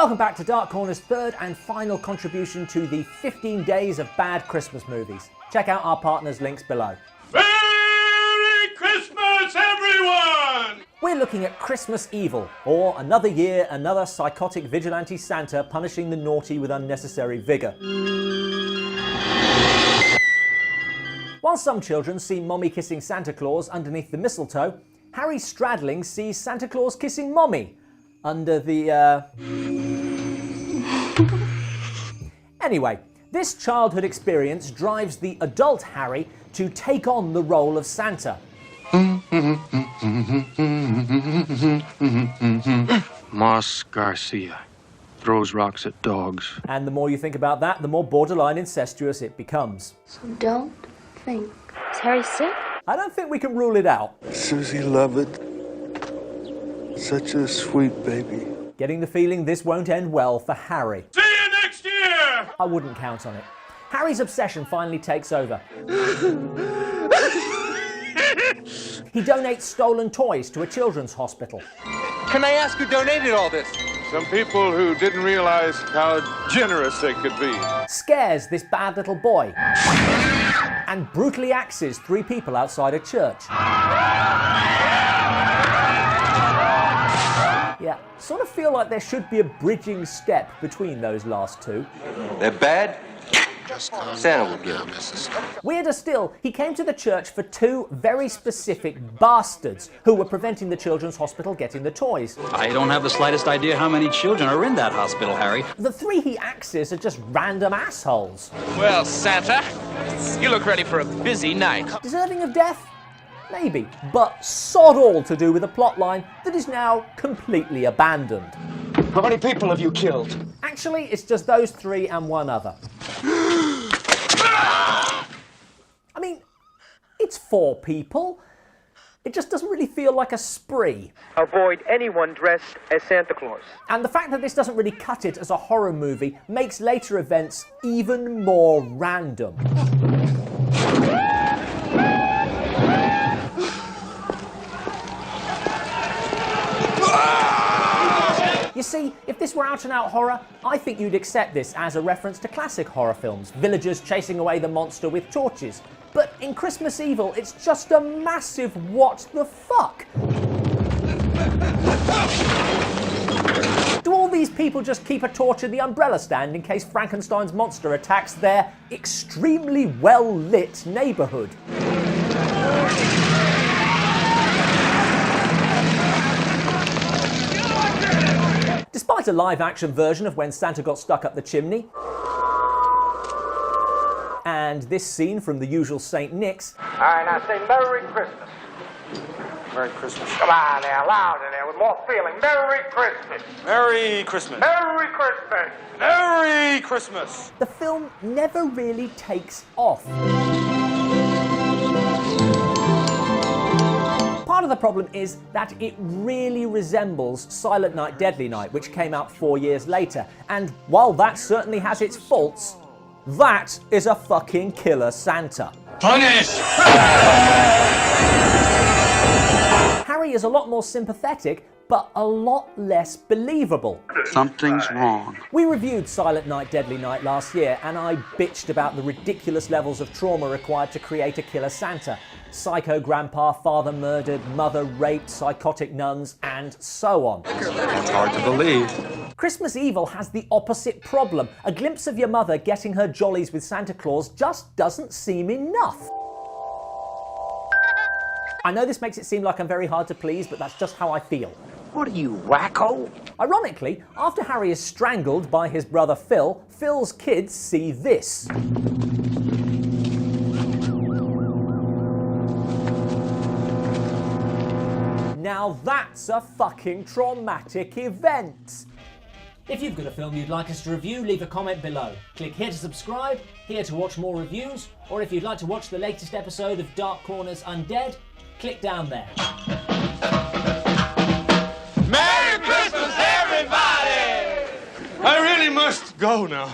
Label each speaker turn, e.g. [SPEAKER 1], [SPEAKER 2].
[SPEAKER 1] Welcome back to Dark Corner's third and final contribution to the 15 Days of Bad Christmas Movies. Check out our partners' links below.
[SPEAKER 2] Merry Christmas, everyone!
[SPEAKER 1] We're looking at Christmas Evil, or another year, another psychotic vigilante Santa punishing the naughty with unnecessary vigour. While some children see Mommy kissing Santa Claus underneath the mistletoe, Harry Stradling sees Santa Claus kissing Mommy under the, Anyway, this childhood experience drives the adult Harry to take on the role of Santa.
[SPEAKER 3] Moss Garcia throws rocks at dogs.
[SPEAKER 1] And the more you think about that, the more borderline incestuous it becomes.
[SPEAKER 4] So don't think. Is Harry sick?
[SPEAKER 1] I don't think we can rule it out.
[SPEAKER 5] Susie Lovett, such a sweet baby.
[SPEAKER 1] Getting the feeling this won't end well for Harry.
[SPEAKER 2] See you next year!
[SPEAKER 1] I wouldn't count on it. Harry's obsession finally takes over. He donates stolen toys to a children's hospital.
[SPEAKER 6] Can I ask who donated all this?
[SPEAKER 2] Some people who didn't realize how generous they could be.
[SPEAKER 1] Scares this bad little boy. And brutally axes 3 people outside a church. Yeah, sort of feel like there should be a bridging step between those last two.
[SPEAKER 6] They're bad? Santa will give them.
[SPEAKER 1] Weirder still, he came to the church for 2 very specific bastards who were preventing the children's hospital getting the toys.
[SPEAKER 7] I don't have the slightest idea how many children are in that hospital, Harry.
[SPEAKER 1] The 3 he axes are just random assholes.
[SPEAKER 8] Well, Santa, you look ready for a busy night.
[SPEAKER 1] Deserving of death? Maybe, but sod all to do with a plotline that is now completely abandoned.
[SPEAKER 6] How many people have you killed?
[SPEAKER 1] Actually, it's just those 3 and 1 other. I mean, it's 4 people. It just doesn't really feel like a spree.
[SPEAKER 9] Avoid anyone dressed as Santa Claus.
[SPEAKER 1] And the fact that this doesn't really cut it as a horror movie makes later events even more random. You see, if this were out-and-out horror, I think you'd accept this as a reference to classic horror films, villagers chasing away the monster with torches. But in Christmas Evil, it's just a massive what the fuck? Do all these people just keep a torch in the umbrella stand in case Frankenstein's monster attacks their extremely well-lit neighbourhood? Despite a live-action version of When Santa Got Stuck Up the Chimney, and this scene from The Usual St. Nick's.
[SPEAKER 9] All right, now say Merry Christmas.
[SPEAKER 6] Merry Christmas.
[SPEAKER 9] Come on now, louder there, with more feeling. Merry Christmas.
[SPEAKER 6] Merry Christmas.
[SPEAKER 9] Merry Christmas.
[SPEAKER 6] Merry Christmas.
[SPEAKER 1] The film never really takes off. Part of the problem is that it really resembles Silent Night, Deadly Night, which came out 4 years later. And while that certainly has its faults, that is a fucking killer Santa.
[SPEAKER 2] Punish!
[SPEAKER 1] Harry is a lot more sympathetic, but a lot less believable.
[SPEAKER 3] Something's wrong.
[SPEAKER 1] We reviewed Silent Night, Deadly Night last year, and I bitched about the ridiculous levels of trauma required to create a killer Santa. Psycho grandpa, father murdered, mother raped, psychotic nuns, and so on.
[SPEAKER 6] It's hard to believe.
[SPEAKER 1] Christmas Evil has the opposite problem. A glimpse of your mother getting her jollies with Santa Claus just doesn't seem enough. I know this makes it seem like I'm very hard to please, but that's just how I feel.
[SPEAKER 7] What are you, wacko?
[SPEAKER 1] Ironically, after Harry is strangled by his brother Phil, Phil's kids see this. Now that's a fucking traumatic event. If you've got a film you'd like us to review, leave a comment below. Click here to subscribe, here to watch more reviews, or if you'd like to watch the latest episode of Dark Corner's Undead, click down there.
[SPEAKER 2] Merry Christmas, everybody! I really must go now.